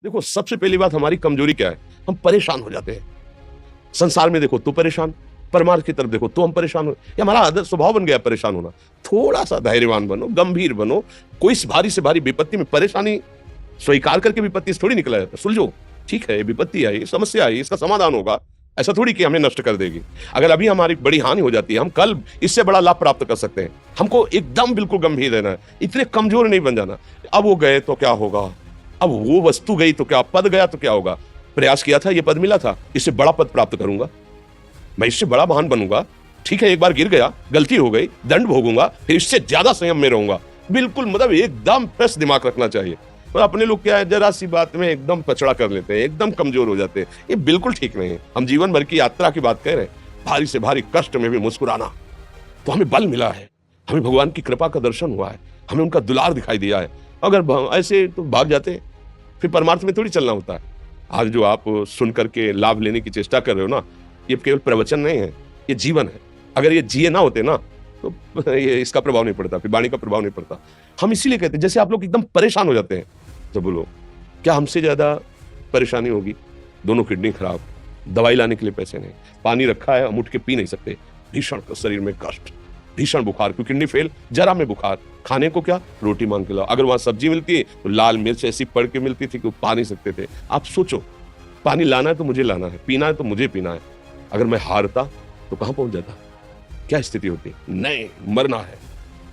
देखो, सबसे पहली बात हमारी कमजोरी क्या है? हम परेशान हो जाते हैं। संसार में देखो तो परेशान, परमार्थ की तरफ देखो तो हम परेशान हो। ये हमारा आदत स्वभाव बन गया है परेशान होना। थोड़ा सा धैर्यवान बनो, गंभीर बनो। कोई भारी से भारी विपत्ति में परेशानी स्वीकार करके विपत्ति से थोड़ी निकला जाता है। सुलझो, ठीक है, ये विपत्ति आई, समस्या आई, इसका समाधान होगा। ऐसा थोड़ी कि हमें नष्ट कर देगी। अगर अभी हमारी बड़ी हानि हो जाती है, हम कल इससे बड़ा लाभ प्राप्त कर सकते हैं। हमको एकदम बिल्कुल गंभीर रहना है, इतने कमजोर नहीं बन जाना। अब वो गए तो क्या होगा, अब वो वस्तु गई तो क्या, पद गया तो क्या होगा। प्रयास किया था, ये पद मिला था, इससे बड़ा पद प्राप्त करूंगा, मैं इससे बड़ा महान बनूंगा। ठीक है, एक बार गिर गया, गलती हो गई, दंड भोगूंगा, फिर इससे ज्यादा संयम में रहूंगा। बिल्कुल, मतलब एकदम फ्रेश दिमाग रखना चाहिए। और अपने लोग क्या है, जरा सी बात में एकदम पचड़ा कर लेते हैं, एकदम कमजोर हो जाते हैं। ये बिल्कुल ठीक नहीं है। हम जीवन भर की यात्रा की बात कह रहे हैं, भारी से भारी कष्ट में भी मुस्कुराना, तो हमें बल मिला है, हमें भगवान की कृपा का दर्शन हुआ है, हमें उनका दुलार दिखाई दिया है। अगर ऐसे तो भाग जाते, फिर परमार्थ में थोड़ी चलना होता है। आज जो आप सुन करके लाभ लेने की चेष्टा कर रहे हो ना, ये केवल प्रवचन नहीं है, ये जीवन है। अगर ये जिए ना होते ना, तो ये इसका प्रभाव नहीं पड़ता, फिर वाणी का प्रभाव नहीं पड़ता। हम इसीलिए कहते हैं, जैसे आप लोग एकदम परेशान हो जाते हैं, तो बोलो क्या हमसे ज्यादा परेशानी होगी? दोनों किडनी खराब, दवाई लाने के लिए पैसे नहीं, पानी रखा है हम उठ के पी नहीं सकते, भीषण शरीर में कष्ट, भीषण बुखार, क्योंकि किडनी फेल, जरा में बुखार, खाने को क्या, रोटी मांग के लाओ। अगर वहां सब्जी मिलती है तो लाल मिर्च ऐसी पड़ के मिलती थी कि वो पा नहीं सकते थे। आप सोचो, पानी लाना है तो मुझे लाना है, पीना है तो मुझे पीना है। अगर मैं हारता तो कहां पहुंच जाता, क्या स्थिति होती? नहीं, मरना है,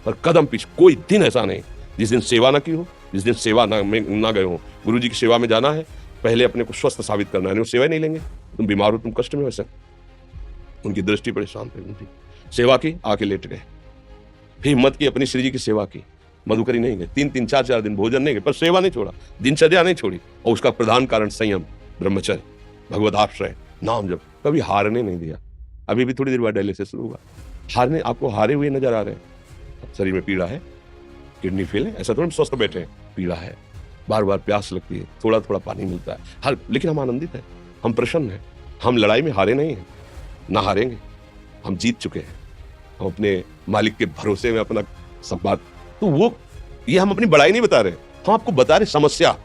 पर कदम पीछे। कोई दिन ऐसा नहीं जिस दिन सेवा ना की हो, जिस दिन सेवा ना गए हो। गुरु जी की सेवा में जाना है, पहले अपने को स्वस्थ साबित करना है। नहीं, वो सेवा नहीं लेंगे, तुम बीमार हो, तुम कष्ट में। वैसे उनकी दृष्टि बड़ी शांत है, उनकी सेवा की, आके लेट गए। फिर हिम्मत की, अपनी श्री जी की सेवा की, मधुकरी नहीं गए, 3-3 4-4 दिन भोजन नहीं गए, पर सेवा नहीं छोड़ा, दिनचर्या नहीं छोड़ी। और उसका प्रधान कारण संयम, ब्रह्मचर्य, भगवदाश्रय, नाम जप, कभी हारने नहीं दिया। अभी भी थोड़ी देर बाद डायलिसिस शुरू हुआ। हारने, आपको हारे हुए नजर आ रहे हैं? शरीर में पीड़ा है, किडनी फेल है, ऐसा थोड़ा स्वस्थ बैठे हैं, पीड़ा है, बार बार प्यास लगती है, थोड़ा थोड़ा पानी मिलता है, हर, लेकिन हम आनंदित हैं, हम प्रसन्न हैं। हम लड़ाई में हारे नहीं हैं, ना हारेंगे, हम जीत चुके हैं। हम अपने मालिक के भरोसे में अपना संवाद, तो वो, ये हम अपनी बड़ाई नहीं बता रहे, हम आपको बता रहे समस्या।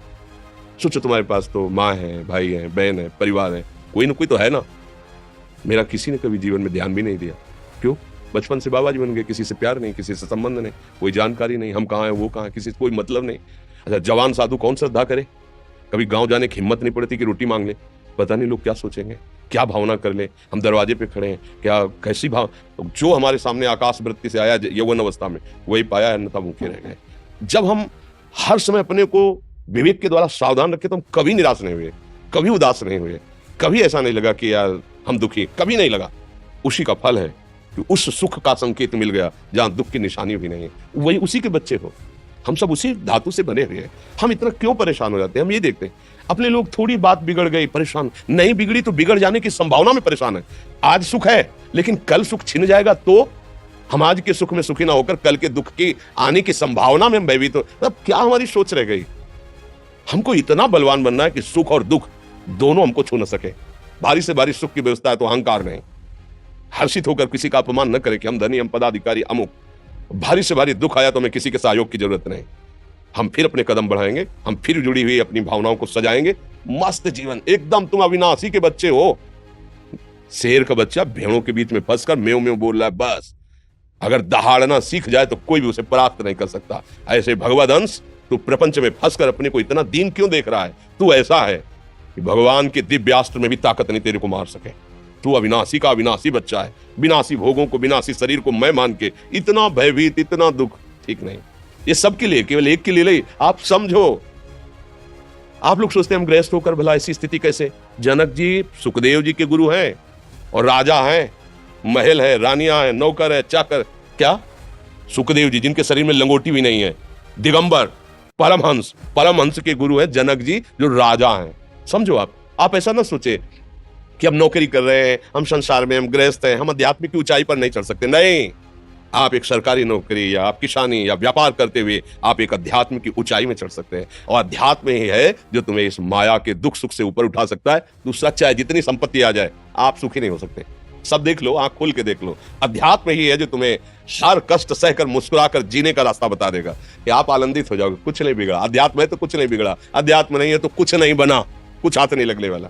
सोचो, तुम्हारे पास तो माँ है, भाई है, बहन है, परिवार है, कोई ना कोई तो है ना। मेरा किसी ने कभी जीवन में ध्यान भी नहीं दिया। क्यों? बचपन से बाबा जी बन गए, किसी से प्यार नहीं, किसी से संबंध नहीं, कोई जानकारी नहीं, हम कहाँ हैं, वो कहाँ है, किसी से कोई मतलब नहीं। अच्छा, जवान साधु कौन श्रद्धा करे? कभी गांव जाने की हिम्मत नहीं पड़ती कि रोटी मांग ले। पता नहीं लोग क्या सोचेंगे, क्या भावना कर ले। हम दरवाजे पे खड़े हैं, क्या कैसी भाव, जो हमारे सामने आकाश वृत्ति से आया यौवन अवस्था में, वही पाया, अन्यथा भूखे रह गए। जब हम हर समय अपने को विवेक के द्वारा सावधान रखे, तो हम कभी निराश नहीं हुए, कभी उदास नहीं हुए, कभी ऐसा नहीं लगा कि यार हम दुखी, कभी नहीं लगा। उसी का फल है कि उस सुख का संकेत मिल गया जहां दुख की निशानी भी नहीं है। वही उसी के बच्चे हो, हम सब उसी धातु से बने हुए हैं। हम इतना क्यों परेशान हो जाते हैं? हम ये देखते हैं, अपने लोग थोड़ी बात बिगड़ गई, परेशान, नहीं बिगड़ी तो बिगड़ जाने की संभावना में परेशान है। आज सुख है, लेकिन कल सुख छिन जाएगा, तो हम आज के सुख में सुखी ना होकर कल के दुख की आने की संभावना में हम भयभीत हो। तब क्या हमारी सोच रह गई? हमको इतना बलवान बनना है कि सुख और दुख दोनों हमको छू न सके। भारी से भारी सुख की व्यवस्था है तो अहंकार नहीं, हर्षित होकर किसी का अपमान न करे कि हम धनी, हम पदाधिकारी, अमुक। भारी से भारी दुख आया तो हमें किसी के सहयोग की जरूरत नहीं, हम फिर अपने कदम बढ़ाएंगे, हम फिर जुड़ी हुई अपनी भावनाओं को सजाएंगे। मस्त जीवन, एकदम तुम अविनाशी के बच्चे हो। शेर का बच्चा भेड़ों के बीच में फंसकर म्यों म्यों बोल रहा है, बस अगर दहाड़ना सीख जाए तो कोई भी उसे परास्त नहीं कर सकता। ऐसे भगवद अंश, तू प्रपंच में फंसकर अपने को इतना दीन क्यों देख रहा है? तू ऐसा है कि भगवान के दिव्यास्त्र में भी ताकत नहीं तेरे को मार सके। तू अविनाशी का अविनाशी बच्चा है, विनाशी भोगों को, विनाशी शरीर को मैं मान के इतना भयभीत, इतना दुख, ठीक नहीं। ये सबके लिए, केवल एक के लिए नहीं। आप समझो, आप लोग सोचते हैं हम गृहस्थ होकर भला ऐसी स्थिति कैसे? जनक जी सुखदेव जी के गुरु हैं और राजा हैं, महल है, रानियां हैं, नौकर है, चाकर। क्या? सुखदेव जी जिनके शरीर में लंगोटी भी नहीं है, दिगंबर, परमहंस, परमहंस के गुरु है जनक जी जो राजा हैं। समझो, आप ऐसा ना सोचे कि हम नौकरी कर रहे हैं, हम संसार में, हम गृहस्थ हैं, हम आध्यात्मिक की ऊंचाई पर नहीं चढ़ सकते। नहीं, आप एक सरकारी नौकरी या आप किसानी या व्यापार करते हुए आप एक अध्यात्म की ऊंचाई में चढ़ सकते हैं। और अध्यात्म ही है जो तुम्हें इस माया के दुख सुख से ऊपर उठा सकता है। दूसरा, चाहे जितनी संपत्ति आ जाए, आप सुखी नहीं हो सकते। सब देख लो, आंख खोल के देख लो, अध्यात्म ही है जो तुम्हें हर कष्ट सहकर मुस्कुराकर जीने का रास्ता बता देगा कि आप आनंदित हो जाओगे, कुछ नहीं बिगड़ा। अध्यात्म है तो कुछ नहीं बिगड़ा, अध्यात्म नहीं है तो कुछ नहीं बना, कुछ हाथ नहीं लगने वाला।